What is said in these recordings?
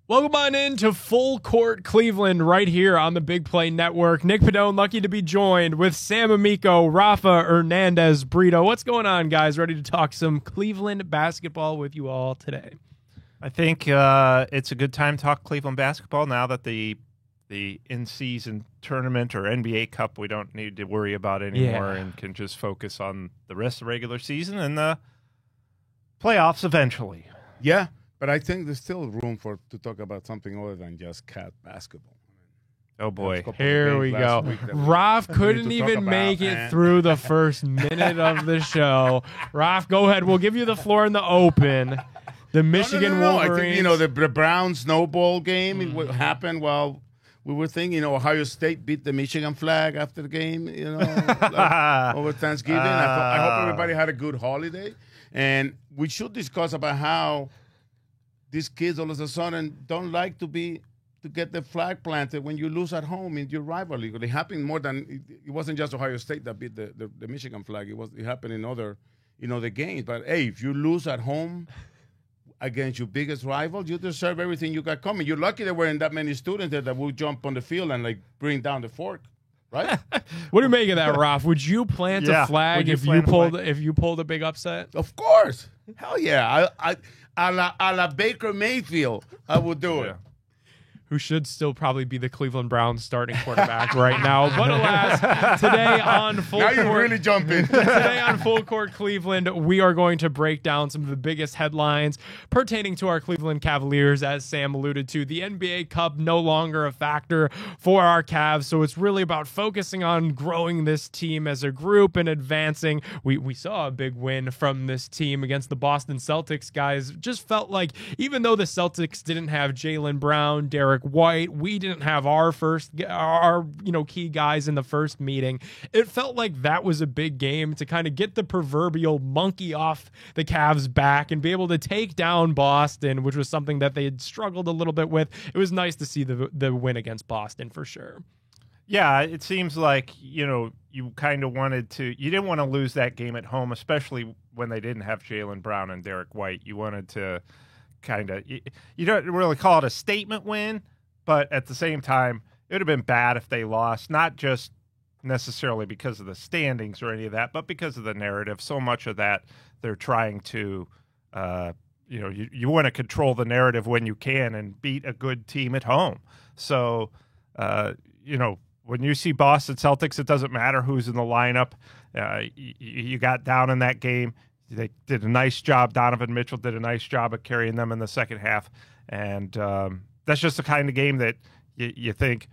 Welcome on in to Full Court Cleveland right here on the Big Play Network. Nick Padone, lucky to be joined with Sam Amico, Rafa Hernandez Brito. What's going on, guys? Ready to talk some Cleveland basketball with you all today. I think it's a good time to talk Cleveland basketball now that the in-season tournament or NBA Cup we don't need to worry about anymore and can just focus on the rest of the regular season and the playoffs eventually. Yeah. But I think there's still room to talk about something other than just cat basketball. Oh, boy. Here we go. Raf couldn't even make it through the first minute of the show. Raf, go ahead. We'll give you the floor in the open. The Michigan Wolverines. I think, the Brown snowball game happened while we were thinking, Ohio State beat the Michigan flag after the game, like over Thanksgiving. I hope everybody had a good holiday. And we should discuss about how these kids all of a sudden don't like to get the flag planted when you lose at home in your rivalry. It happened more than it wasn't just Ohio State that beat the Michigan flag. It happened in other the games. But hey, if you lose at home against your biggest rival, you deserve everything you got coming. You're lucky there weren't that many students there that would jump on the field and like bring down the fork. Right? What do you make of that, Raf? Would you plant a flag if you pulled a big upset? Of course. Hell yeah. A la Baker Mayfield, I would do it. Who should still probably be the Cleveland Browns starting quarterback right now. But alas, today on Full Court... Now you're really jumping. Today on Full Court Cleveland, we are going to break down some of the biggest headlines pertaining to our Cleveland Cavaliers. As Sam alluded to, the NBA Cup no longer a factor for our Cavs, so it's really about focusing on growing this team as a group and advancing. We saw a big win from this team against the Boston Celtics, guys. Just felt like even though the Celtics didn't have Jaylen Brown, Derek White, we didn't have our key guys in the first meeting. It felt like that was a big game to kind of get the proverbial monkey off the Cavs' back and be able to take down Boston, which was something that they had struggled a little bit with. It was nice to see the win against Boston for sure. Yeah, it seems like, you kind of you didn't want to lose that game at home, especially when they didn't have Jaylen Brown and Derek White. You wanted to you don't really call it a statement win, but at the same time, it would have been bad if they lost, not just necessarily because of the standings or any of that, but because of the narrative. So much of that they're trying to, you want to control the narrative when you can and beat a good team at home. So, when you see Boston Celtics, it doesn't matter who's in the lineup. You got down in that game. They did a nice job. Donovan Mitchell did a nice job of carrying them in the second half. And that's just the kind of game that you think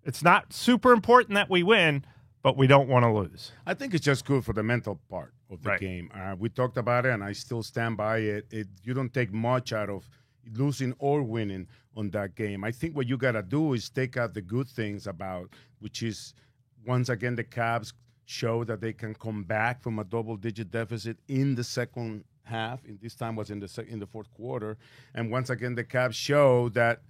it's not super important that we win, but we don't want to lose. I think it's just good for the mental part of the game. We talked about it, and I still stand by it. You don't take much out of losing or winning on that game. I think what you got to do is take out the good things which is, once again, the Cavs show that they can come back from a double-digit deficit in the second half. And this time was in the fourth quarter. And once again, the Cavs show that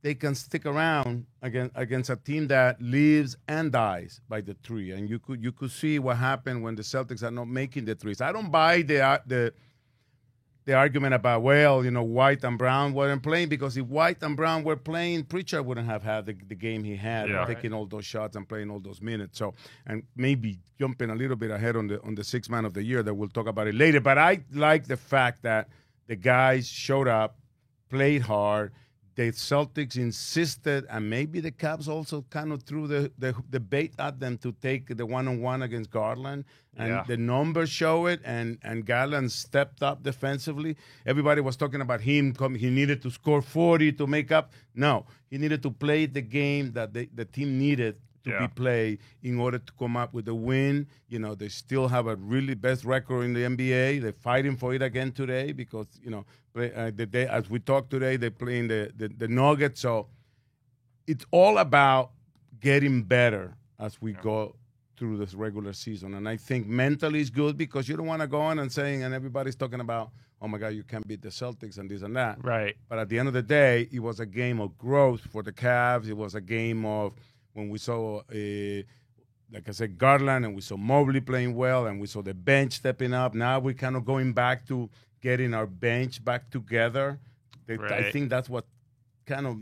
they can stick around against a team that lives and dies by the three. And you could see what happened when the Celtics are not making the threes. I don't buy the argument about, White and Brown weren't playing, because if White and Brown were playing, Pritchard wouldn't have had the game he had, taking all those shots and playing all those minutes. So, and maybe jumping a little bit ahead on the sixth man of the year, that we'll talk about it later. But I like the fact that the guys showed up, played hard. The Celtics insisted, and maybe the Cavs also kind of threw the bait at them to take the one-on-one against Garland. And the numbers show it, and Garland stepped up defensively. Everybody was talking about him. He needed to score 40 to make up. No, he needed to play the game that the team needed to be played in order to come up with a win. They still have a really best record in the NBA. They're fighting for it again today because, as we talk today, they're playing the Nuggets. So it's all about getting better as we go through this regular season. And I think mentally it's good, because you don't want to go on and everybody's talking about, oh my God, you can't beat the Celtics and this and that. Right. But at the end of the day, it was a game of growth for the Cavs. It was a game of, when we saw, like I said, Garland, and we saw Mobley playing well, and we saw the bench stepping up. Now we're kind of going back to getting our bench back together. I think that's what kind of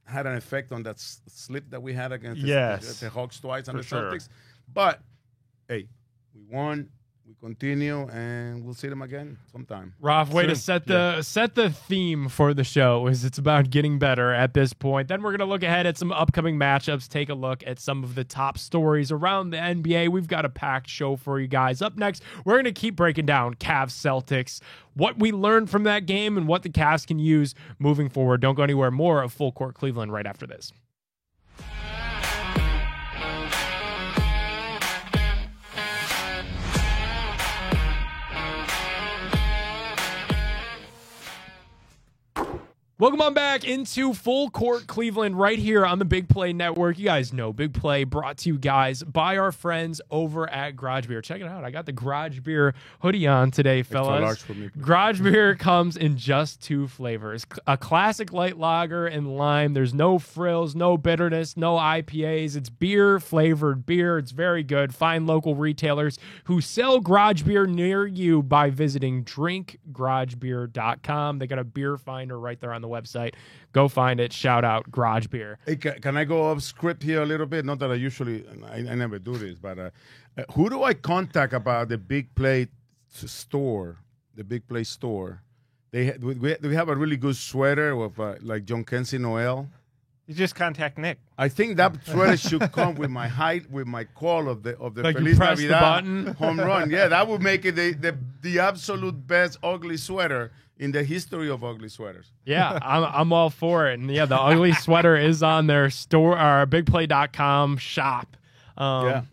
had an effect on that slip that we had against the Hawks twice and the Celtics. But, hey, we won. We continue, and we'll see them again sometime. Ralph, way to set the theme for the show is it's about getting better at this point. Then we're going to look ahead at some upcoming matchups, take a look at some of the top stories around the NBA. We've got a packed show for you guys. Up next, we're going to keep breaking down Cavs Celtics, what we learned from that game, and what the Cavs can use moving forward. Don't go anywhere. More of Full Court Cleveland right after this. Welcome on back into Full Court Cleveland right here on the Big Play Network. You guys know Big Play brought to you guys by our friends over at Garage Beer. Check it out. I got the Garage Beer hoodie on today, fellas. Garage Beer comes in just 2 flavors. A classic light lager and lime. There's no frills, no bitterness, no IPAs. It's beer-flavored beer. It's very good. Find local retailers who sell Garage Beer near you by visiting drinkgaragebeer.com. They got a beer finder right there on the website. Go find it. Shout out Garage Beer. Hey, can I go off script here a little bit? Not that I never do this, but who do I contact about the Big Play store? The Big Play store. We have a really good sweater with like John Kenzie Noel. You just contact Nick. I think that sweater should come with my height, with my call of the like Feliz you press Navidad the button. home run. Yeah, that would make it the absolute best ugly sweater in the history of ugly sweaters. Yeah, I'm all for it. And yeah, the ugly sweater is on their store, or bigplay.com shop. To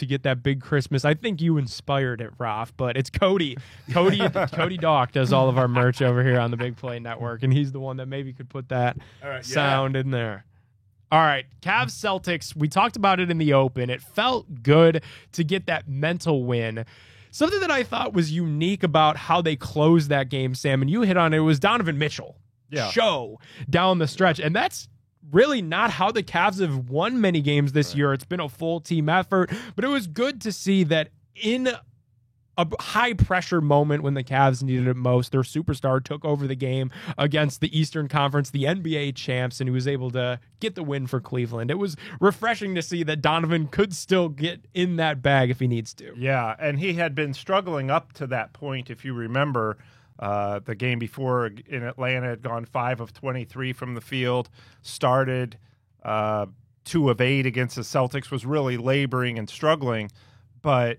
get that big Christmas. I think you inspired it, Ralph, but it's Cody. Cody Dock does all of our merch over here on the Big Play Network, and he's the one that maybe could put that sound in there. All right, Cavs Celtics, we talked about it in the open. It felt good to get that mental win. Something that I thought was unique about how they closed that game, Sam, and you hit on it, was Donovan Mitchell show down the stretch. And that's really not how the Cavs have won many games this year. It's been a full team effort, but it was good to see that in a high-pressure moment when the Cavs needed it most, their superstar took over the game against the Eastern Conference, the NBA champs, and he was able to get the win for Cleveland. It was refreshing to see that Donovan could still get in that bag if he needs to. Yeah, and he had been struggling up to that point, if you remember. The game before in Atlanta had gone 5 of 23 from the field, started 2 of 8 against the Celtics, was really laboring and struggling, but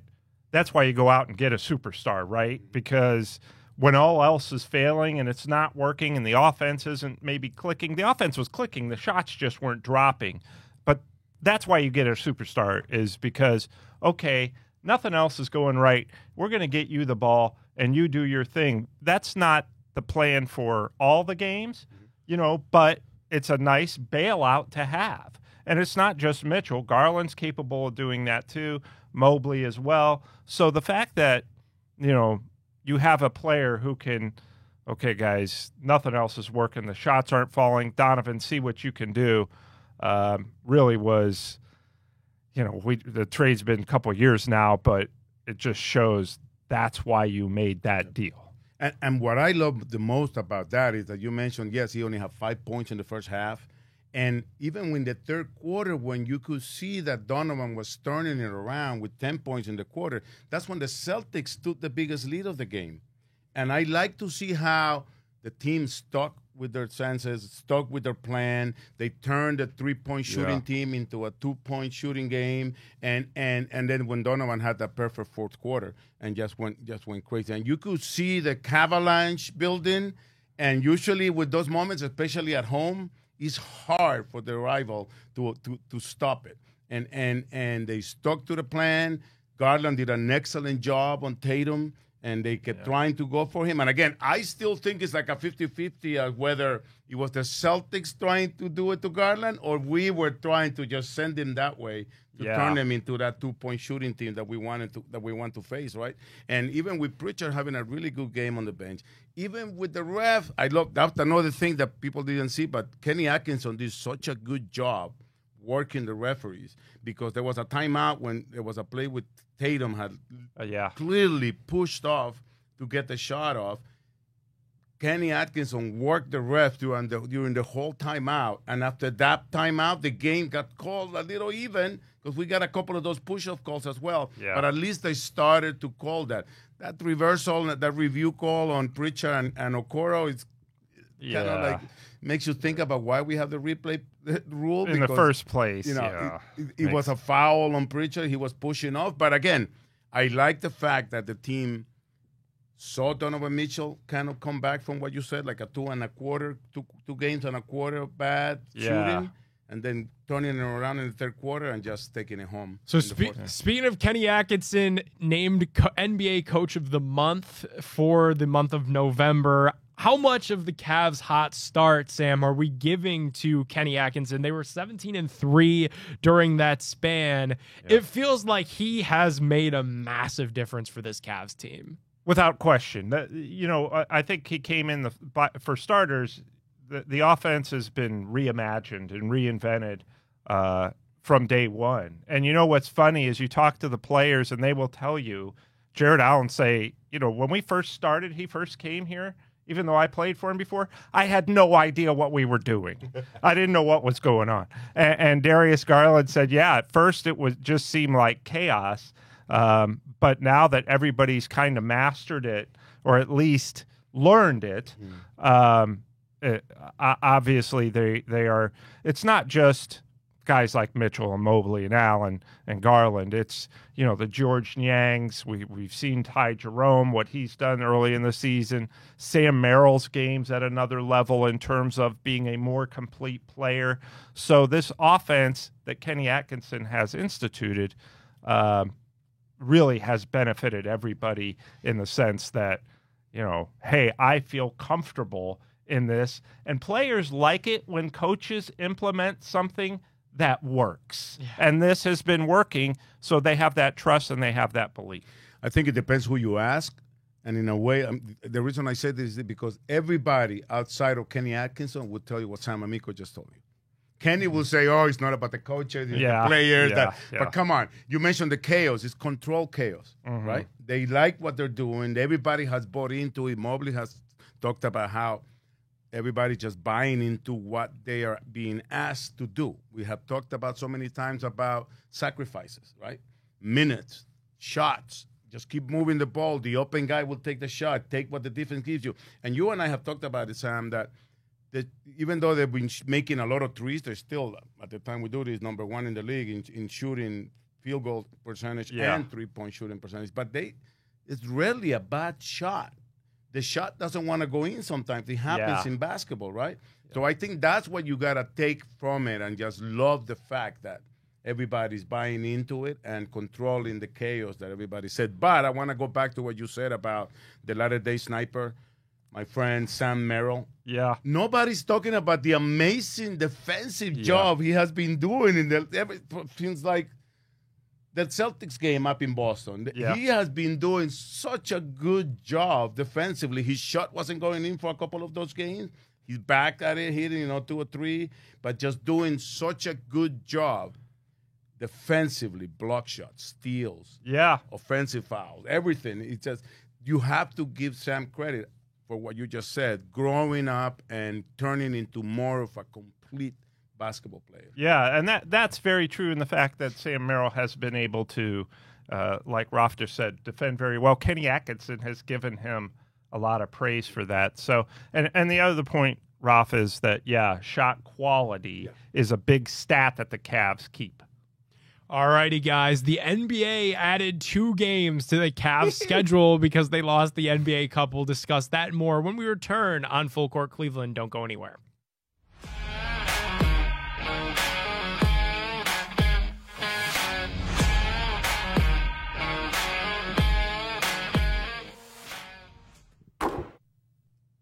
that's why you go out and get a superstar, right? Because when all else is failing and it's not working and the offense isn't maybe clicking, the offense was clicking, the shots just weren't dropping. But that's why you get a superstar, is because, okay, nothing else is going right. We're going to get you the ball and you do your thing. That's not the plan for all the games, but it's a nice bailout to have. And it's not just Mitchell. Garland's capable of doing that too. Mobley as well. So the fact that, you have a player who can, okay, guys, nothing else is working. The shots aren't falling. Donovan, see what you can do. Really was, the trade's been a couple of years now, but it just shows that's why you made that deal. And what I love the most about that is that you mentioned, yes, he only had 5 points in the first half. And even in the third quarter, when you could see that Donovan was turning it around with 10 points in the quarter, that's when the Celtics took the biggest lead of the game. And I like to see how the team stuck with their senses, stuck with their plan. They turned the 3-point shooting team into a 2-point shooting game. And then when Donovan had that perfect fourth quarter and just went crazy. And you could see the avalanche building. And usually with those moments, especially at home, it's hard for the rival to stop it. And they stuck to the plan. Garland did an excellent job on Tatum, and they kept trying to go for him. And again, I still think it's like a 50-50 whether it was the Celtics trying to do it to Garland or we were trying to just send him that way to turn him into that 2-point shooting team that we want to face, right? And even with Pritchard having a really good game on the bench, even with the ref, that's another thing that people didn't see, but Kenny Atkinson did such a good job working the referees, because there was a timeout when there was a play with Tatum had clearly pushed off to get the shot off. Kenny Atkinson worked the ref during the whole timeout, and after that timeout, the game got called a little even because we got a couple of those push-off calls as well. Yeah. But at least they started to call that. That reversal, that review call on Pritchard and Okoro, it's kind of like makes you think about why we have the replay rule. In the first place. It was a foul on Pritchard. He was pushing off. But again, I like the fact that the team saw Donovan Mitchell kind of come back from what you said, like a 2 games and a quarter bad shooting, and then turning it around in the third quarter and just taking it home. So speaking of Kenny Atkinson, named NBA Coach of the Month for the month of November, how much of the Cavs' hot start, Sam, are we giving to Kenny Atkinson? They were 17-3 during that span. Yeah. It feels like he has made a massive difference for this Cavs team. Without question. I think he came in for starters, the offense has been reimagined and reinvented from day one. And what's funny is you talk to the players and they will tell you, Jared Allen say, when we first started, he first came here, even though I played for him before, I had no idea what we were doing. I didn't know what was going on. And Darius Garland said, at first it just seemed like chaos. But now that everybody's kind of mastered it, or at least learned it, obviously they are. It's not just guys like Mitchell and Mobley and Allen and Garland. It's the George Niangs. We've seen Ty Jerome, what he's done early in the season. Sam Merrill's games at another level in terms of being a more complete player. So this offense that Kenny Atkinson has instituted really has benefited everybody in the sense that, hey, I feel comfortable in this. And players like it when coaches implement something that works. Yeah. And this has been working, so they have that trust and they have that belief. I think it depends who you ask. And in a way, the reason I said this is because everybody outside of Kenny Atkinson would tell you what Sam Amico just told you. Kenny will say, it's not about the coaches, it's the players. But come on, you mentioned the chaos. It's controlled chaos, right? They like what they're doing. Everybody has bought into it. Mobley has talked about how everybody just buying into what they are being asked to do. We have talked about so many times about sacrifices, right? Minutes, shots. Just keep moving the ball. The open guy will take the shot, take what the defense gives you. And you and I have talked about it, Sam, that even though they've been making a lot of threes, they're still, at the time we do this, number one in the league in shooting field goal percentage and three-point shooting percentage. But it's rarely a bad shot. The shot doesn't want to go in sometimes. It happens in basketball, right? Yeah. So I think that's what you got to take from it and just love the fact that everybody's buying into it and controlling the chaos that everybody said. But I want to go back to what you said about the latter-day sniper, my friend Sam Merrill. Yeah. Nobody's talking about the amazing defensive job he has been doing since like that Celtics game up in Boston. Yeah. He has been doing such a good job defensively. His shot wasn't going in for a couple of those games. He's back at it, hitting 2 or 3, but just doing such a good job defensively, block shots, steals, offensive fouls, everything. It's just you have to give Sam credit for what you just said, growing up and turning into more of a complete basketball player. Yeah, and that's very true in the fact that Sam Merrill has been able to, like Rafter said, defend very well. Kenny Atkinson has given him a lot of praise for that. So, and the other point, Raf, is that, shot quality is a big stat that the Cavs keep. Alrighty, guys. The NBA added 2 games to the Cavs schedule because they lost the NBA Cup. We'll discuss that more when we return on Full Court Cleveland. Don't go anywhere.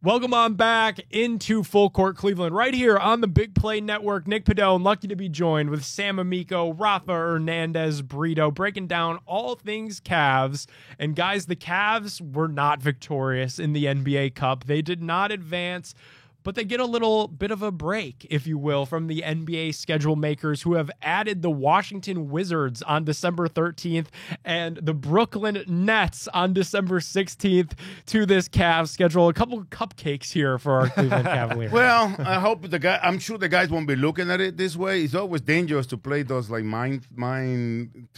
Welcome on back into Full Court Cleveland right here on the Big Play Network. Nick Padone, lucky to be joined with Sam Amico, Rafa Hernandez, Brito, breaking down all things Cavs. And guys, the Cavs were not victorious in the NBA Cup. They did not advance, but they get a little bit of a break, if you will, from the NBA schedule makers who have added the Washington Wizards on December 13th and the Brooklyn Nets on December 16th to this Cavs schedule. A couple of cupcakes here for our Cleveland Cavaliers. Well, I'm sure the guys won't be looking at it this way. It's always dangerous to play those like mind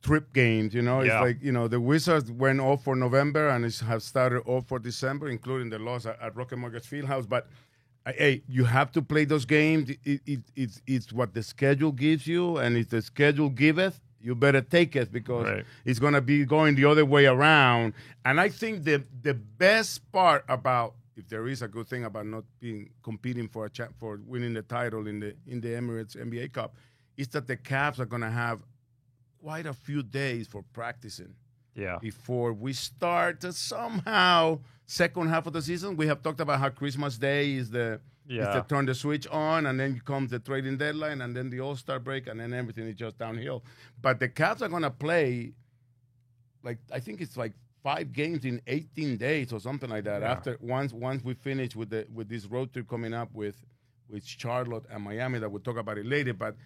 trip games, you know. It's like, you know, the Wizards went off for November and have started off for December, including the loss at Rocket Mortgage Fieldhouse. But hey, you have to play those games. It's what the schedule gives you, and if the schedule giveth, you better take it, because it's going to be going the other way around. And I think the best part about, if there is a good thing about not competing for winning the title in the Emirates NBA Cup, is that the Cavs are going to have quite a few days for practicing. Before we start somehow second half of the season. We have talked about how Christmas Day is the turn the switch on, and then comes the trading deadline, and then the All-Star break, and then everything is just downhill. But the Cavs are going to play, like, I think it's like 5 games in 18 days or something like that. After once we finish with this road trip coming up with Charlotte and Miami, that we'll talk about it later. But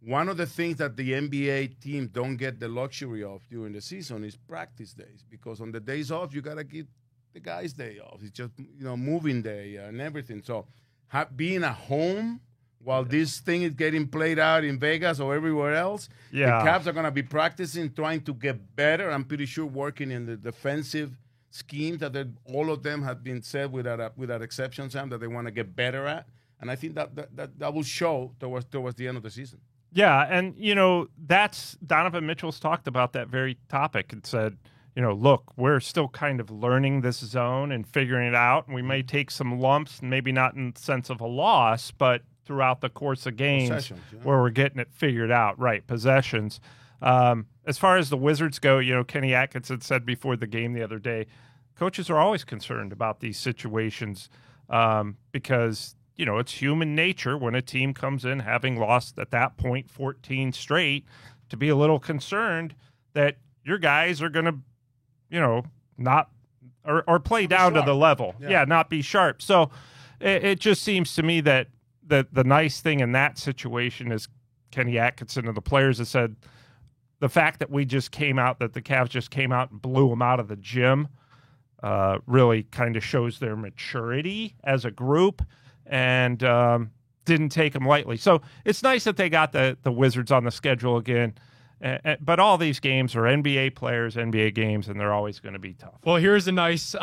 one of the things that the NBA teams don't get the luxury of during the season is practice days, because on the days off, you got to give the guys day off. It's just, moving day and everything. So being at home while this thing is getting played out in Vegas or everywhere else, the Cavs are going to be practicing, trying to get better. I'm pretty sure working in the defensive schemes that all of them have been said without exception, Sam, that they want to get better at. And I think that will show towards the end of the season. Yeah, and, that's Donovan Mitchell's talked about that very topic and said, look, we're still kind of learning this zone and figuring it out. And we may take some lumps, maybe not in the sense of a loss, but throughout the course of games where we're getting it figured out. Right, possessions. As far as the Wizards go, Kenny Atkinson said before the game the other day, coaches are always concerned about these situations because – it's human nature when a team comes in having lost at that point 14 straight to be a little concerned that your guys are going to, not or play down to the level. Not be sharp. So it just seems to me that the nice thing in that situation is Kenny Atkinson and the players have said the fact that the Cavs just came out and blew them out of the gym really kind of shows their maturity as a group. And didn't take them lightly. So it's nice that they got the Wizards on the schedule again. But all these games are NBA players, NBA games, and they're always going to be tough. Well, here's a nice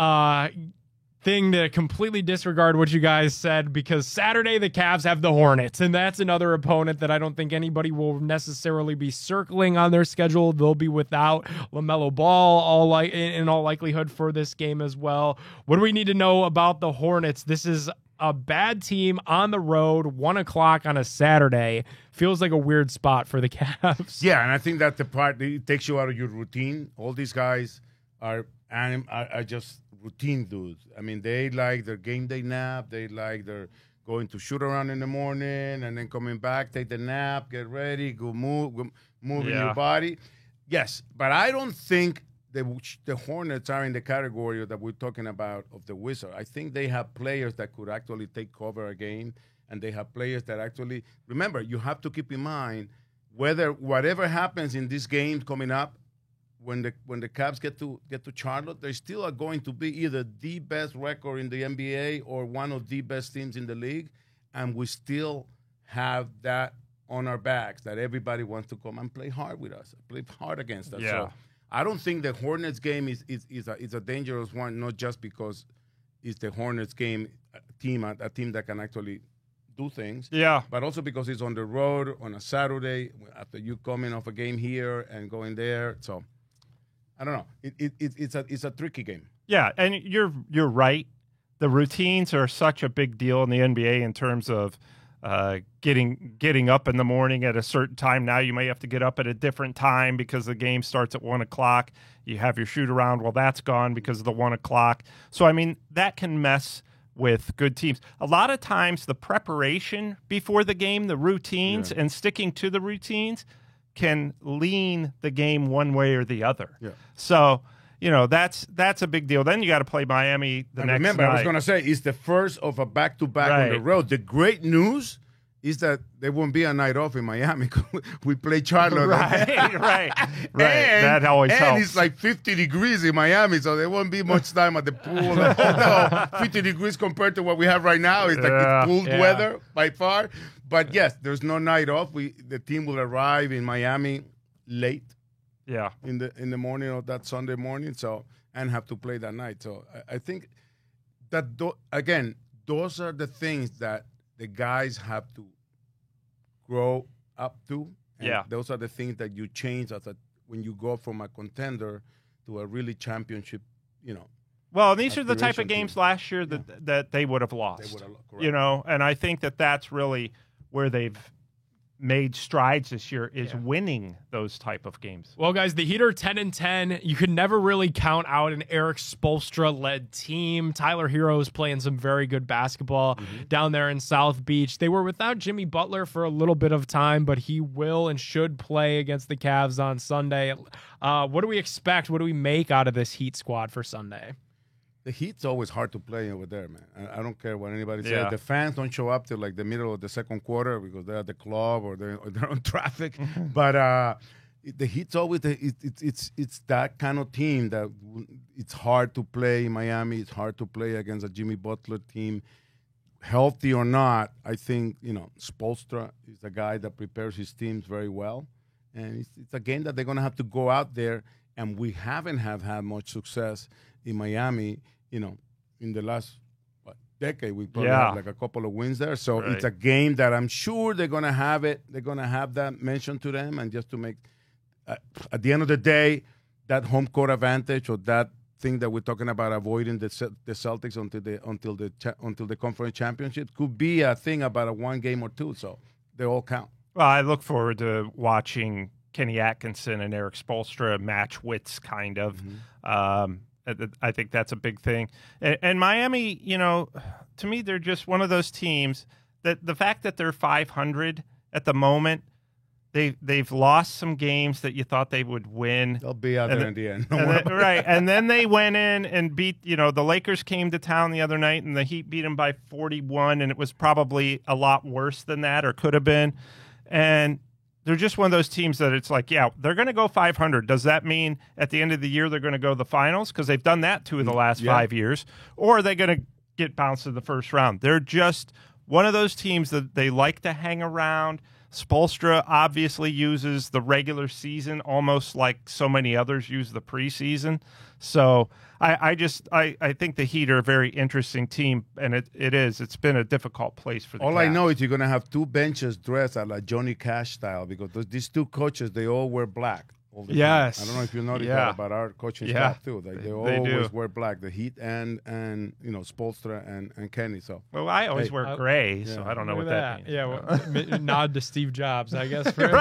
thing to completely disregard what you guys said, because Saturday the Cavs have the Hornets, and that's another opponent that I don't think anybody will necessarily be circling on their schedule. They'll be without LaMelo Ball in all likelihood for this game as well. What do we need to know about the Hornets? This is a bad team on the road, 1:00 on a Saturday. Feels like a weird spot for the Cavs. Yeah, and I think that's the part that takes you out of your routine. All these guys are just routine dudes. I mean, they like their game day nap. They like their going to shoot around in the morning and then coming back, take the nap, get ready, go move in your body. Yes, but I don't think the Hornets are in the category that we're talking about of the Wizards. I think they have players that could actually take cover a game, and they have players that actually – remember, you have to keep in mind whatever happens in this game coming up, when the Cavs get to Charlotte, they still are going to be either the best record in the NBA or one of the best teams in the league, and we still have that on our backs, that everybody wants to come and play hard with us, play hard against us. Yeah. So I don't think the Hornets game is a dangerous one, not just because it's the Hornets game, a team that can actually do things, but also because it's on the road on a Saturday after you coming off a game here and going there. So I don't know. It's a tricky game. Yeah, and you're right. The routines are such a big deal in the NBA in terms of getting up in the morning at a certain time. Now you may have to get up at a different time because the game starts at 1:00. You have your shoot around. Well, that's gone because of the 1:00. So, I mean, that can mess with good teams. A lot of times the preparation before the game, the routines and sticking to the routines can lean the game one way or the other. Yeah. So, that's a big deal. Then you got to play Miami the next remember, night. I was going to say, it's the first of a back-to-back on the road. The great news is that there won't be a night off in Miami. We play Charlotte. right. That always helps. And it's like 50 degrees in Miami, so there won't be much time at the pool. Although 50 degrees compared to what we have right now, it's like it's cold weather by far. But yes, there's no night off. The team will arrive in Miami late. Yeah. In the morning of that Sunday morning, and have to play that night. So I think that again, those are the things that the guys have to grow up to. And those are the things that you change when you go from a contender to a really championship, Well, and these are the type of games last year that they would have lost. And I think that's really where they've made strides this year is winning those type of games. Well, guys, the Heat are 10-10. You could never really count out an Eric Spoelstra-led team. Tyler Hero is playing some very good basketball down there in South Beach. They were without Jimmy Butler for a little bit of time, but he will and should play against the Cavs on Sunday. What do we expect? What do we make out of this Heat squad for Sunday? The Heat's always hard to play over there, man. I don't care what anybody says. The fans don't show up till like the middle of the second quarter because they're at the club or they're on traffic. But the Heat's always it's that kind of team that it's hard to play in Miami. It's hard to play against a Jimmy Butler team. Healthy or not, I think Spoelstra is a guy that prepares his teams very well, and it's a game that they're going to have to go out there. And we haven't had much success in Miami, in the last decade. We probably have like a couple of wins there. So it's a game that I'm sure they're going to have it. They're going to have that mentioned to them. And just to make, at the end of the day, that home court advantage or that thing that we're talking about avoiding the Celtics until the conference championship could be a thing about a one game or two. So they all count. Well, I look forward to watching Kenny Atkinson and Eric Spoelstra match wits, kind of. I think that's a big thing. And Miami, to me, they're just one of those teams that the fact that they're 500 at the moment, they've lost some games that you thought they would win. They'll be out there in the end. Right. And then they went in and beat, the Lakers came to town the other night and the Heat beat them by 41, and it was probably a lot worse than that or could have been. And they're just one of those teams that it's like, they're going to go 500. Does that mean at the end of the year they're going to go to the finals? Because they've done that 2 of the last 5 years. Or are they going to get bounced in the first round? They're just one of those teams that they like to hang around. Spoelstra obviously uses the regular season almost like so many others use the preseason. So I think the Heat are a very interesting team, and it's been a difficult place for the All Cavs. I know is you're going to have 2 benches dressed at like Johnny Cash style because these 2 coaches, they all wear black. Yes. I don't know if you noticed that about our coaching staff too. Like they always wear black. The Heat and Spoelstra and Kenny. So I always wear gray, so I don't know what that means. Yeah, well, nod to Steve Jobs, I guess. There we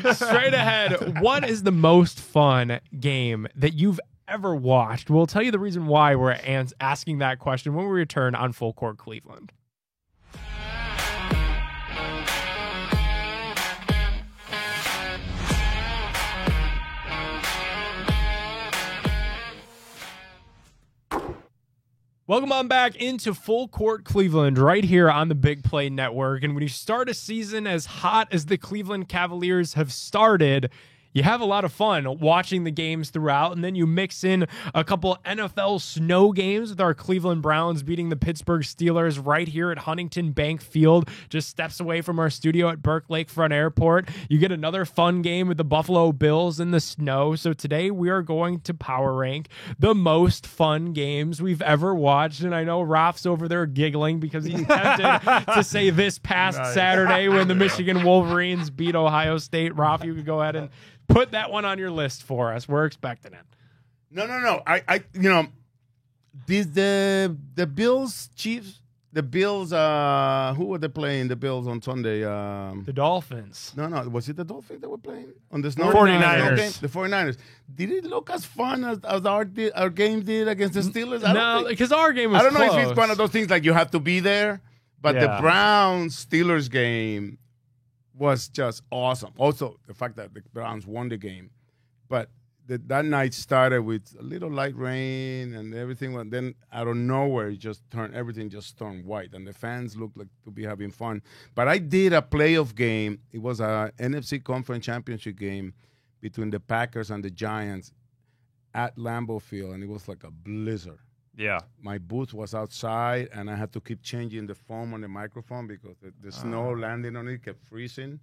go. Straight ahead, what is the most fun game that you've ever watched? We'll tell you the reason why we're asking that question when we return on Full Court Cleveland. Welcome on back into Full Court Cleveland right here on the Big Play Network. And when you start a season as hot as the Cleveland Cavaliers have started, you have a lot of fun watching the games throughout, and then you mix in a couple NFL snow games with our Cleveland Browns beating the Pittsburgh Steelers right here at Huntington Bank Field, just steps away from our studio at Burke Lakefront Airport. You get another fun game with the Buffalo Bills in the snow. So today we are going to power rank the most fun games we've ever watched, and I know Raf's over there giggling because he's tempted to say this past Saturday when the Michigan Wolverines beat Ohio State. Raf, you could go ahead and put that one on your list for us. We're expecting it. No. The Bills, Chiefs, the Bills, who were they playing? The Bills on Sunday? The Dolphins. No. Was it the Dolphins that were playing on the snow? 49ers. The 49ers. Did it look as fun as our game did against the Steelers? No, because our game was I don't know close. if it's one of those things like you have to be there, but the Browns-Steelers game was just awesome. Also, the fact that the Browns won the game, but that night started with a little light rain and everything. And then out of nowhere, everything just turned white, and the fans looked like to be having fun. But I did a playoff game. It was a NFC Conference Championship game between the Packers and the Giants at Lambeau Field, and it was like a blizzard. Yeah. My booth was outside, and I had to keep changing the foam on the microphone because the snow landing on it kept freezing.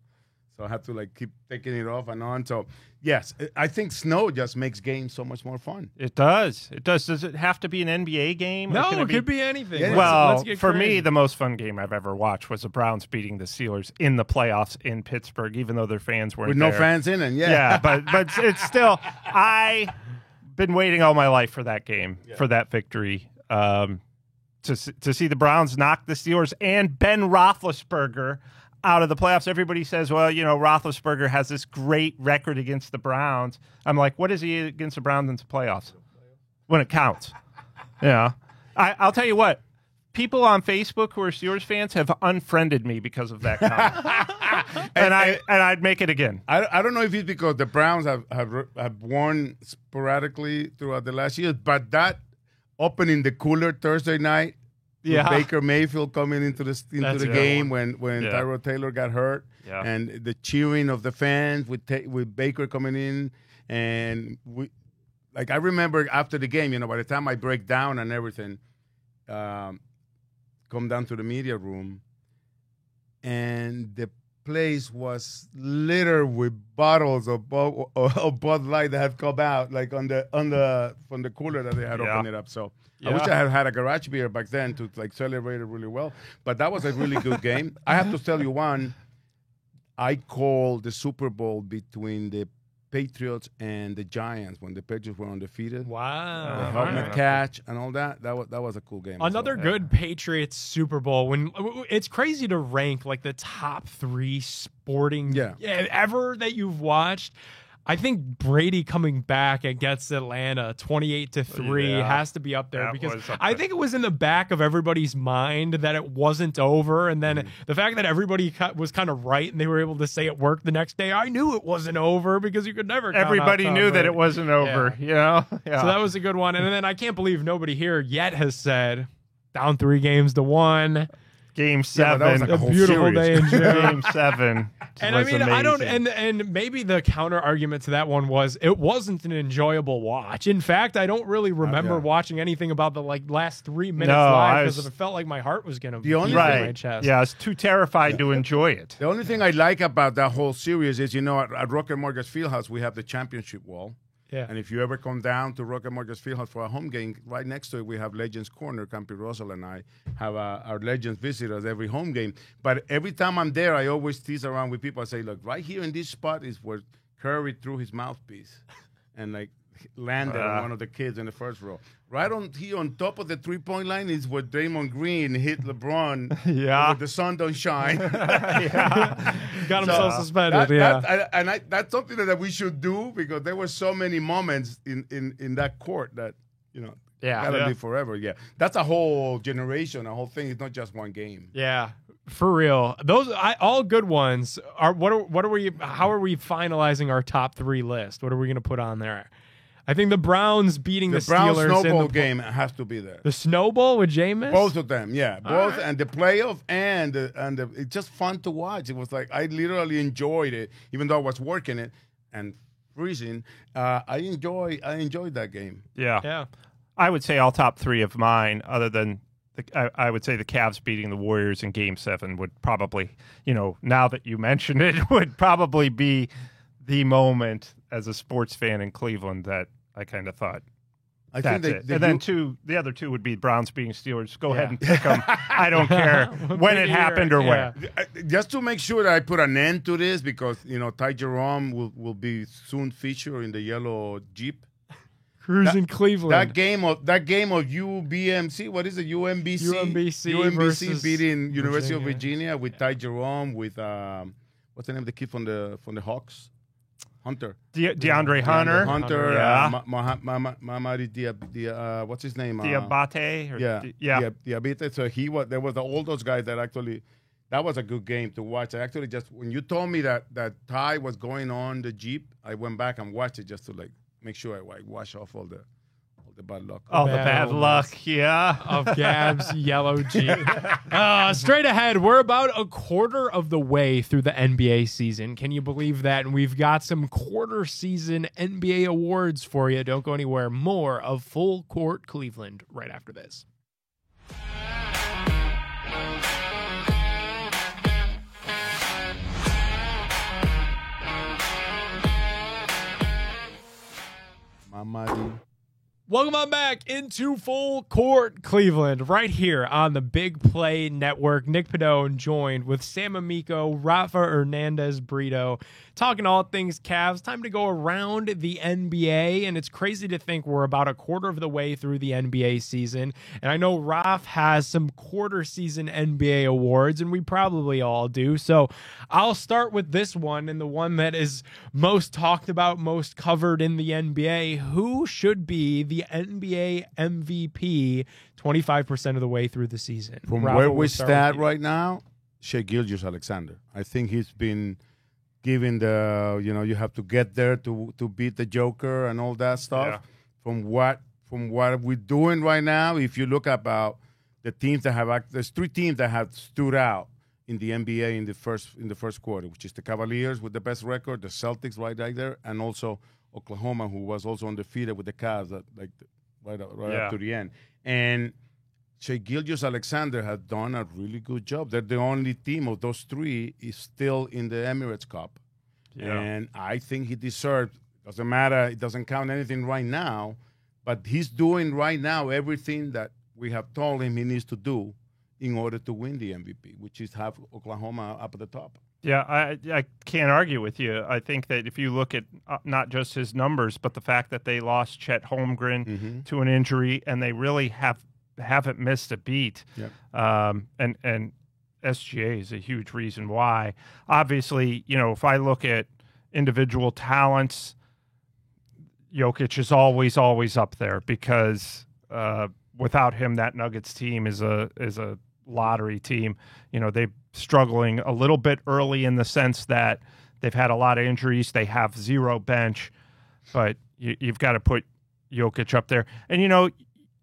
So I had to keep taking it off and on. So yes, I think snow just makes games so much more fun. It does. It does. Does it have to be an NBA game? No, it could be anything. Yeah. Well, Let's for crazy. me, the most fun game I've ever watched was the Browns beating the Steelers in the playoffs in Pittsburgh, even though their fans weren't With there. no fans in it, Yeah, but it's still. I been waiting all my life for that game, for that victory. To see the Browns knock the Steelers and Ben Roethlisberger out of the playoffs. Everybody says, well, Roethlisberger has this great record against the Browns. I'm like, what is he against the Browns in the playoffs? When it counts. Yeah. I'll tell you what. People on Facebook who are Steelers fans have unfriended me because of that comment. and I'd make it again. I don't know if it's because the Browns have won sporadically throughout the last year, but that opening the cooler Thursday night, with Baker Mayfield coming into the game when Tyrod Taylor got hurt, and the cheering of the fans with Baker coming in, and I remember after the game, by the time I break down and everything, come down to the media room, and the place was littered with bottles of Bud Light that had come out, from the cooler that they had opened it up. So I wish I had a garage beer back then to celebrate it really well. But that was a really good game. I have to tell you one. I called the Super Bowl between the Patriots and the Giants when the Patriots were undefeated. Wow. The helmet catch and all that. That was a cool game. Another good Patriots Super Bowl. When it's crazy to rank the top 3 sporting ever that you've watched. I think Brady coming back against Atlanta 28-3 has to be up there because I think it was in the back of everybody's mind that it wasn't over. And then the fact that everybody was kind of right and they were able to say it worked the next day, I knew it wasn't over because you could never count Everybody out knew Tom that Brady. it wasn't over, Yeah. So that was a good one. And then I can't believe nobody here yet has said down 3-1. Game 7. A beautiful day in June. Game 7. And I mean, I don't, and maybe the counter argument to that one was it wasn't an enjoyable watch. In fact, I don't really remember watching anything about the last 3 minutes live because it felt like my heart was going to beat in my chest. Yeah, I was too terrified to enjoy it. The only thing I like about that whole series is, at Rocket Mortgage Fieldhouse, we have the championship wall. Yeah. And if you ever come down to Rocket Mortgage Fieldhouse for a home game, right next to it, we have Legends Corner. Campy Russell and I have our Legends visit us every home game. But every time I'm there, I always tease around with people. I say, look, right here in this spot is where Curry threw his mouthpiece and landed on one of the kids in the first row. Right on here on top of the 3-point line is where Draymond Green hit LeBron. Where the sun don't shine. Got himself suspended. That's something that we should do because there were so many moments in that court that gotta live forever. Yeah, that's a whole generation, a whole thing. It's not just one game. Yeah. For real, those all good ones. How are we finalizing our top 3 list? What are we going to put on there? I think the Browns beating the Browns Steelers snowball in the game has to be there. The snowball with Jameis? Both of them, yeah. Both and the playoff and it's just fun to watch. It was I literally enjoyed it, even though I was working it and freezing. I enjoyed that game. Yeah. I would say all top 3 of mine, other than I would say the Cavs beating the Warriors in Game 7 would probably, now that you mentioned it, would probably be the moment as a sports fan in Cleveland that I kind of thought. That's it. And then the other 2 would be Browns beating Steelers. Go ahead and pick them. I don't care when it happened or where. Just to make sure that I put an end to this, because Ty Jerome will be soon featured in the yellow Jeep. Cruising Cleveland. That game of UBMC. What is it? UMBC versus beating University of Virginia with Ty Jerome with what's the name of the kid from the Hawks? Hunter. DeAndre Hunter. Mamadi what's his name? Diabate. Diabate. So there was all those guys that actually, that was a good game to watch. I actually when you told me that Ty was going on the Jeep, I went back and watched it just to make sure I wash off all the bad luck. Oh, the bad bad omens. luck, yeah. Of Gab's yellow Jeep. Straight ahead, we're about a quarter of the way through the NBA season. Can you believe that? And we've got some quarter season NBA awards for you. Don't go anywhere. More of Full Court Cleveland right after this. Mamadi. Welcome on back into Full Court Cleveland, right here on the Big Play Network. Nick Padone joined with Sam Amico, Rafa Hernandez Brito, talking all things Cavs. Time to go around the NBA, and it's crazy to think we're about a quarter of the way through the NBA season. And I know Raf has some quarter season NBA awards, and we probably all do. So I'll start with this one, and the one that is most talked about, most covered in the NBA. Who should be the NBA MVP 25% of the way through the season? From Rafa, where we'll we start with stand you. right now, Shai Gilgeous-Alexander. I think he's been given the, you have to get there to beat the Joker and all that stuff. Yeah. From what we're doing right now, if you look about the teams that have, there's three teams that have stood out in the NBA in the first quarter, which is the Cavaliers with the best record, the Celtics right there, and also Oklahoma, who was also undefeated with the Cavs, right Yeah. up to the end. And Shai Gilgeous-Alexander has done a really good job. They're the only team of those three is still in the Emirates Cup. Yeah. And I think he deserves, doesn't matter, it doesn't count anything right now, but he's doing right now everything that we have told him he needs to do in order to win the MVP, which is have Oklahoma up at the top. Yeah, I can't argue with you. I think that if you look at not just his numbers, but the fact that they lost Chet Holmgren to an injury, and they really haven't missed a beat. Yep. And SGA is a huge reason why. Obviously, if I look at individual talents, Jokic is always up there because without him, that Nuggets team is a lottery team. They're struggling a little bit early in the sense that they've had a lot of injuries. They have zero bench, but you've got to put Jokic up there. And,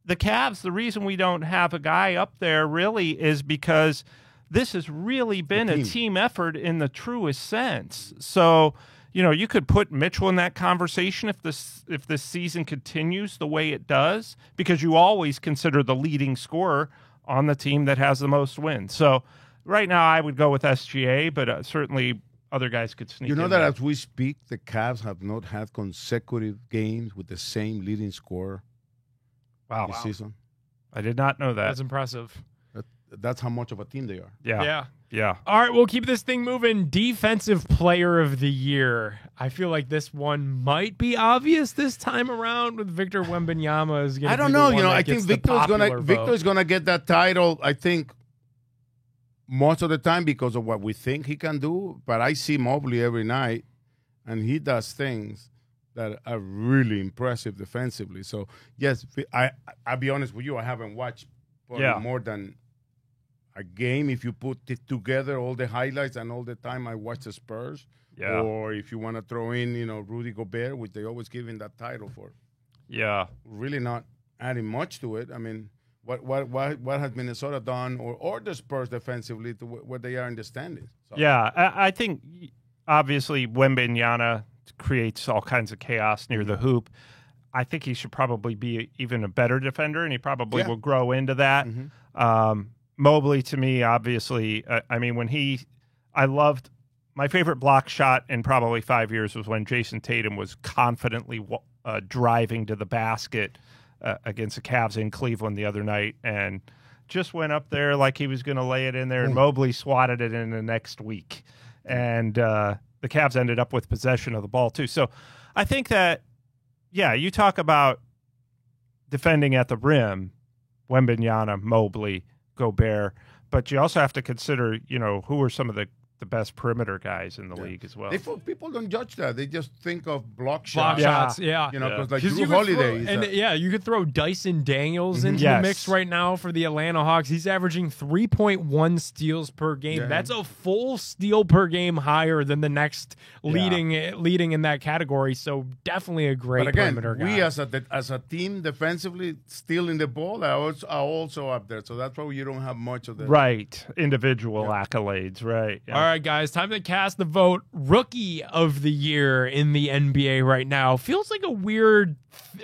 the Cavs, the reason we don't have a guy up there really is because this has really been a team effort in the truest sense. So, you could put Mitchell in that conversation if this season continues the way it does, because you always consider the leading scorer on the team that has the most wins. So right now I would go with SGA, but certainly other guys could sneak in. You know there. that as we speak, the Cavs have not had consecutive games with the same leading scorer this season. I did not know that. That's impressive. That's how much of a team they are. Yeah. All right, we'll keep this thing moving. Defensive Player of the Year. I feel like this one might be obvious this time around with Victor Wembanyama is going to. I don't know. I think Victor's gonna get that title. I think most of the time because of what we think he can do. But I see Mobley every night, and he does things that are really impressive defensively. So yes, I'll be honest with you. I haven't watched more than a game. If you put it together, all the highlights and all the time I watch the Spurs. Yeah. Or if you want to throw in, Rudy Gobert, which they always give him that title for. Yeah. Really not adding much to it. I mean, what has Minnesota done or the Spurs defensively to where they are in the standings? So. Yeah, I think obviously Wembanyama creates all kinds of chaos near the hoop. I think he should probably be even a better defender, and he probably will grow into that. Mm-hmm. Mobley, to me, obviously, I loved my favorite block shot in probably 5 years was when Jason Tatum was confidently driving to the basket against the Cavs in Cleveland the other night and just went up there like he was going to lay it in there, and Mobley swatted it in the next week. And the Cavs ended up with possession of the ball, too. So I think that, you talk about defending at the rim, Wembanyama, Mobley, Gobert, but you also have to consider, who are some of the the best perimeter guys in the league as well. People don't judge that. They just think of block Block shots. shots, yeah. You know, because like 'Cause Drew you could Holiday. throw, you could throw Dyson Daniels into the Yes. mix right now for the Atlanta Hawks. He's averaging 3.1 steals per game. Yeah. That's a full steal per game higher than the next leading in that category. So definitely a great But again, perimeter guy. we as a team defensively stealing the ball are also up there. So that's why you don't have much of that. Right. Individual accolades, right. Yeah. All right, guys, time to cast the vote. Rookie of the year in the NBA right now. Feels like a weird...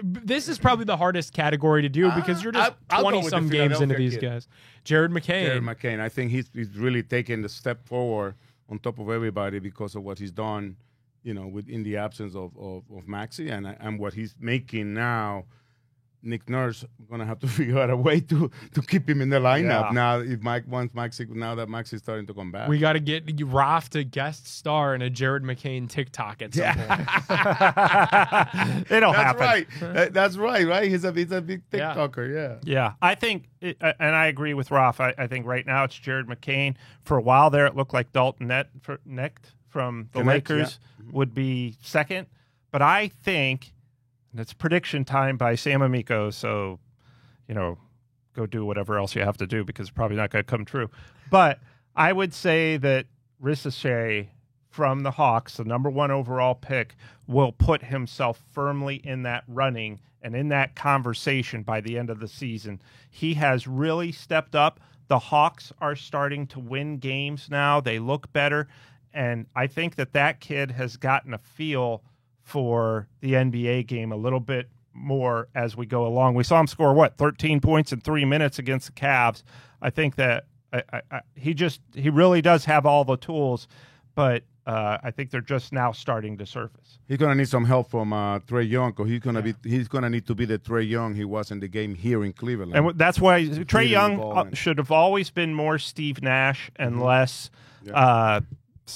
This is probably the hardest category to do because you're just I'll go with 20-some the games into Philadelphia these kid. guys. Jared McCain. Jared McCain. I think he's really taken the step forward on top of everybody because of what he's done, in the absence of Maxey and what he's making now. Nick Nurse going to have to figure out a way to keep him in the lineup now. Now that Maxey's starting to come back, We got to get Raf to guest star in a Jared McCain TikTok at some point. It'll That's happen. right. That's right. He's a big TikToker. Yeah. Yeah, I think, and I agree with Raf. I think right now it's Jared McCain. For a while there, it looked like Dalton Knecht from the Lakers would be second. But I think, and it's prediction time by Sam Amico, so, go do whatever else you have to do because it's probably not going to come true. But I would say that Risacher from the Hawks, the number 1 overall pick, will put himself firmly in that running and in that conversation by the end of the season. He has really stepped up. The Hawks are starting to win games now. They look better. And I think that kid has gotten a feel for the NBA game a little bit more as we go along. We saw him score, 13 points in 3 minutes against the Cavs. I think that he really does have all the tools, but I think they're just now starting to surface. He's gonna need some help from Trae Young because he's gonna need to be the Trae Young he was in the game here in Cleveland. And that's why Trae Young should have always been more Steve Nash and less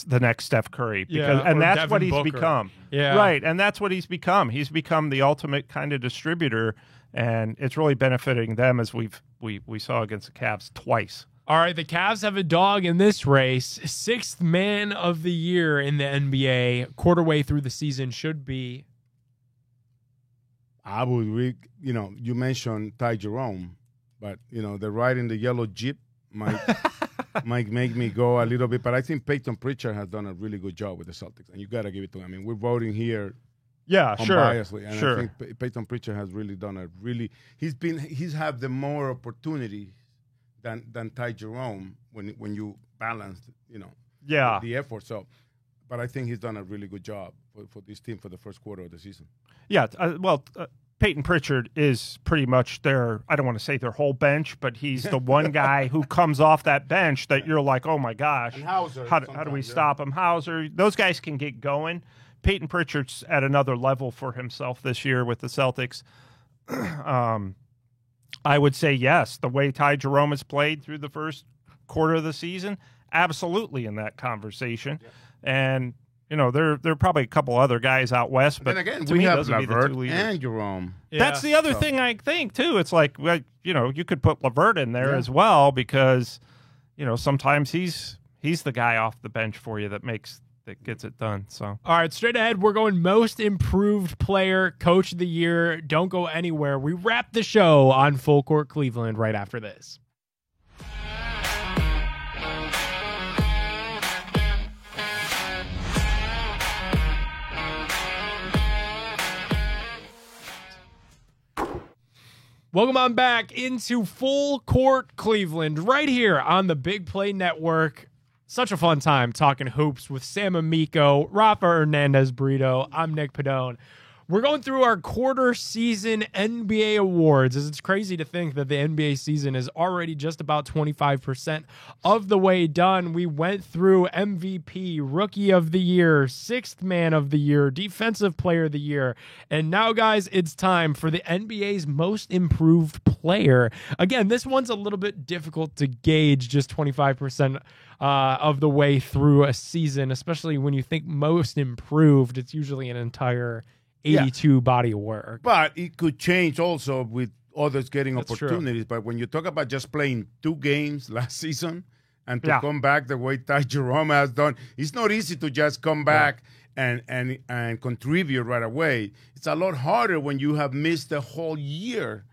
the next Steph Curry, and that's Devin what he's Booker. become. Yeah. Right, and that's what he's become. He's become the ultimate kind of distributor, and it's really benefiting them as we saw against the Cavs twice. All right, the Cavs have a dog in this race. 6th man of the year in the NBA, quarter-way through the season, should be... I would, you mentioned Ty Jerome, but, the ride in the yellow Jeep might make me go a little bit. But I think Peyton Pritchard has done a really good job with the Celtics, and you got to give it to him. I mean, we're voting here unbiasedly, and I think Peyton Pritchard has really done he's had the more opportunity than Ty Jerome when you balance, the effort. So, but I think he's done a really good job for this team for the first quarter of the season. Yeah, Peyton Pritchard is pretty much I don't want to say their whole bench, but he's the one guy who comes off that bench that you're like, oh my gosh, and Hauser, how do we stop him? Hauser, those guys can get going. Peyton Pritchard's at another level for himself this year with the Celtics. I would say yes. The way Ty Jerome has played through the first quarter of the season, absolutely in that conversation. Yeah. And there are probably a couple other guys out west, but then again, to we me, have those would be the two LeVert leaders. and Jerome. Yeah. That's the other thing I think too. It's like you could put LeVert in there as well because sometimes he's the guy off the bench for you that gets it done. So All right, straight ahead, we're going most improved player, coach of the year. Don't go anywhere. We wrap the show on Full Court Cleveland right after this. Welcome on back into Full Court Cleveland right here on the Big Play Network. Such a fun time talking hoops with Sam Amico, Rafa Hernandez Brito. I'm Nick Padone. We're going through our quarter season NBA awards, as it's crazy to think that the NBA season is already just about 25% of the way done. We went through MVP, Rookie of the Year, 6th Man of the Year, Defensive Player of the Year, and now, guys, it's time for the NBA's Most Improved Player. Again, this one's a little bit difficult to gauge, just 25% of the way through a season, especially when you think Most Improved. It's usually an entire 82 body of work. But it could change also with others getting That's opportunities. True. But when you talk about just playing 2 games last season and to come back the way Ty Jerome has done. It's not easy to just come back and contribute right away. It's a lot harder when you have missed a whole year,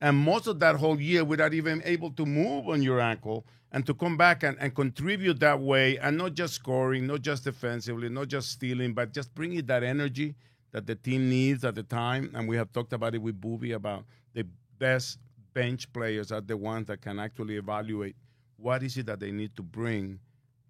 and most of that whole year without even able to move on your ankle, and to come back and contribute that way, and not just scoring, not just defensively, not just stealing, but just bringing that energy that the team needs at the time. And we have talked about it with Booby about the best bench players are the ones that can actually evaluate what is it that they need to bring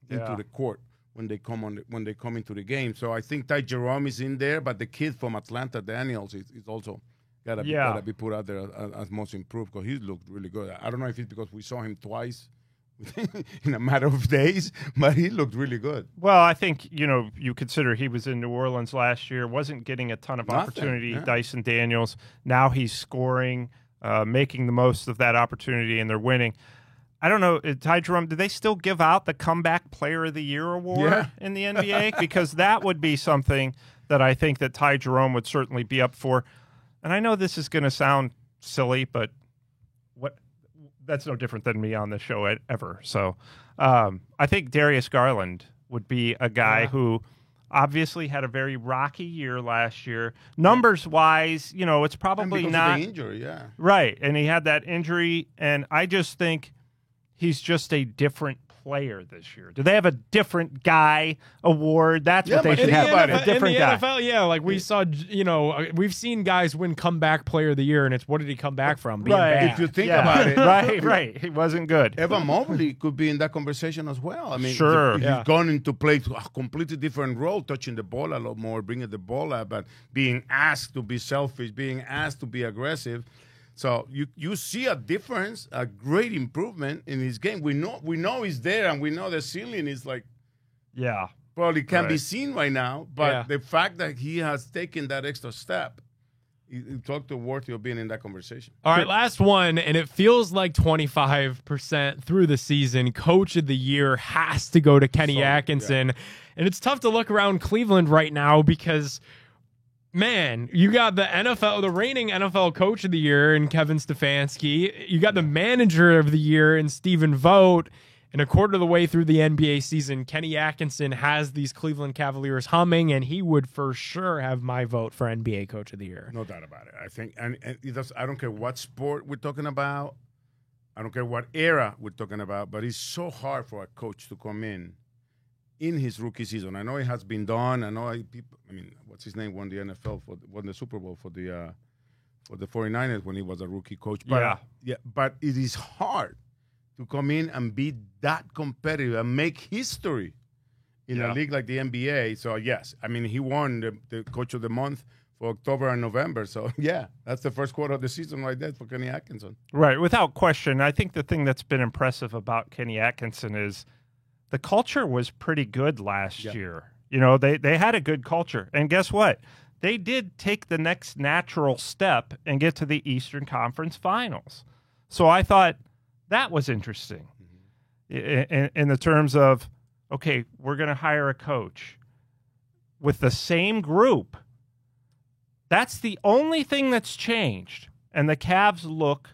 into the court when they come into the game. So I think Ty Jerome is in there, but the kid from Atlanta, Daniels, is also gotta be put out there as most improved, because he looked really good. I don't know if it's because we saw him twice in a matter of days, but he looked really good. Well, I think, you consider he was in New Orleans last year, wasn't getting a ton of opportunity, Dyson Daniels. Now he's scoring, making the most of that opportunity, and they're winning. I don't know, Ty Jerome, do they still give out the Comeback Player of the Year award in the NBA? Because that would be something that I think that Ty Jerome would certainly be up for. And I know this is going to sound silly, but that's no different than me on the show ever. So I think Darius Garland would be a guy who obviously had a very rocky year last year. Numbers-wise, it's probably not. Of the injury, Right, and he had that injury, and I just think he's just a different player this year. Do they have a different guy award? That's what they should have. A different guy. NFL, like we saw, we've seen guys win comeback player of the year, and it's what did he come back from? Being bad. If you think about it. Right. He wasn't good. Evan Mobley could be in that conversation as well. I mean, sure. He's gone into play to a completely different role, touching the ball a lot more, bringing the ball up, but being asked to be selfish, being asked to be aggressive. So you see a difference, a great improvement in his game. We know he's there, and we know the ceiling is probably can't be seen right now. But the fact that he has taken that extra step, he talked to worthy of being in that conversation. All right, last one, and it feels like 25% through the season. Coach of the Year has to go to Kenny Atkinson, and it's tough to look around Cleveland right now because, man, you got the reigning NFL Coach of the Year in Kevin Stefanski. You got the Manager of the Year in Stephen Vogt. And a quarter of the way through the NBA season, Kenny Atkinson has these Cleveland Cavaliers humming, and he would for sure have my vote for NBA Coach of the Year. No doubt about it. I think, and I don't care what sport we're talking about. I don't care what era we're talking about, but it's so hard for a coach to come in his rookie season. I know it has been done. I know what's his name, won the NFL, won the Super Bowl for the 49ers when he was a rookie coach. But, but it is hard to come in and be that competitive and make history in a league like the NBA. So, yes, he won the Coach of the Month for October and November. So, that's the first quarter of the season right there for Kenny Atkinson. Right, without question. I think the thing that's been impressive about Kenny Atkinson is the culture was pretty good last year. They had a good culture. And guess what? They did take the next natural step and get to the Eastern Conference Finals. So I thought that was interesting in the terms of, okay, we're going to hire a coach with the same group. That's the only thing that's changed. And the Cavs look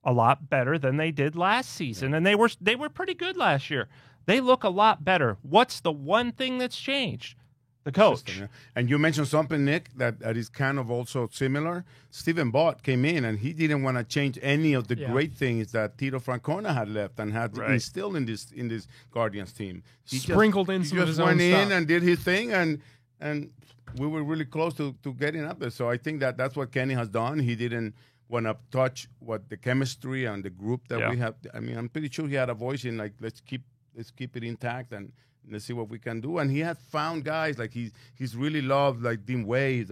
a lot better than they did last season. And they were pretty good last year. They look a lot better. What's the one thing that's changed? The coach. And you mentioned something, Nick, that is kind of also similar. Stephen Vogt came in, and he didn't want to change any of the great things that Tito Francona had left and had instilled in this Guardians team. He sprinkled in some of his own stuff. He just went in and did his thing, and we were really close to getting up there. So I think that's what Kenny has done. He didn't want to touch what the chemistry and the group that we have. I'm pretty sure he had a voice in let's keep it intact and let's see what we can do. And he had found guys he's really loved Dean Wade's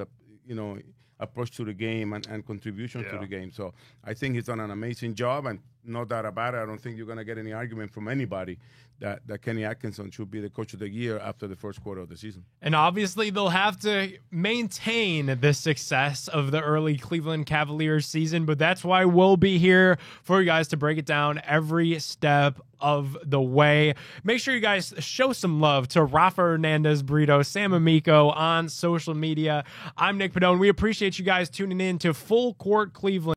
approach to the game and contribution to the game. So I think he's done an amazing job, and no doubt about it. I don't think you're going to get any argument from anybody that Kenny Atkinson should be the Coach of the Year after the first quarter of the season. And obviously they'll have to maintain the success of the early Cleveland Cavaliers season, but that's why we'll be here for you guys to break it down every step of the way. Make sure you guys show some love to Rafa Hernandez Brito, Sam Amico on social media. I'm Nick Padone. We appreciate you guys tuning in to Full Court Cleveland.